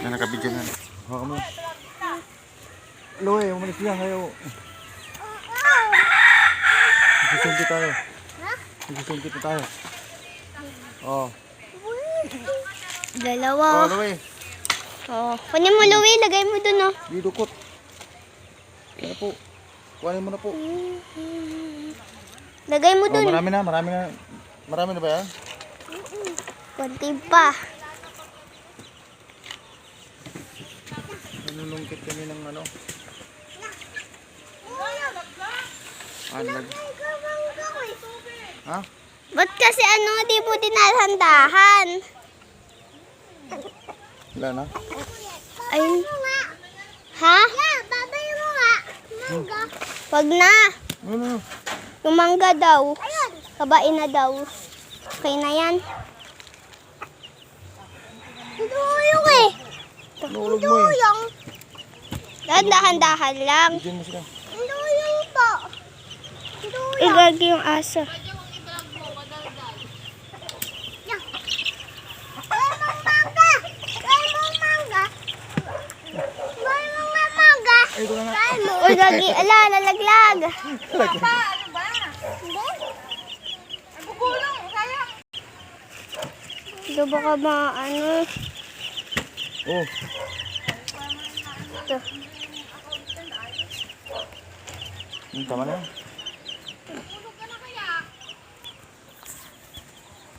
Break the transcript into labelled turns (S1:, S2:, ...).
S1: Na nakabidyo na. Hawakan mo. Loe, umalis yan kayo. Nagsusungkit tayo. Nagsusungkit na tayo. Oh.
S2: Dalawa.
S1: Oh, Loe.
S2: Oh, kunin mo, Louie. Lagay mo dun, oh.
S1: Di dukot. Ano po? Kuhanin mo na po.
S2: Lagay mo
S1: Oh,
S2: dun.
S1: marami na, marami na. Marami na ba yan?
S2: Kunti pa.
S1: Nanunungkit kami ng ano. Alag. Ha?
S2: Ba't kasi di mo tinatandahan?
S1: Wala na?
S2: Ayun. Ha? Babay mo nga. Mangga. Wag na.
S1: Ano?
S2: Yung mangga daw. Kabain na daw. Okay na yan. Duyong eh.
S1: Nulog mo eh.
S2: Duyong. Dahan-dahan lang.
S1: Bigyan mo sila.
S2: Duyong po. Duyong. Igagi yung aso.
S1: Ay, ito na nga.
S2: Uy, gagi. Ala, nalaglag.
S3: Papa, ano ba? Nagugulong, sayang.
S2: Ito baka ano.
S1: Oh.
S2: Ito.
S1: Tama na yan.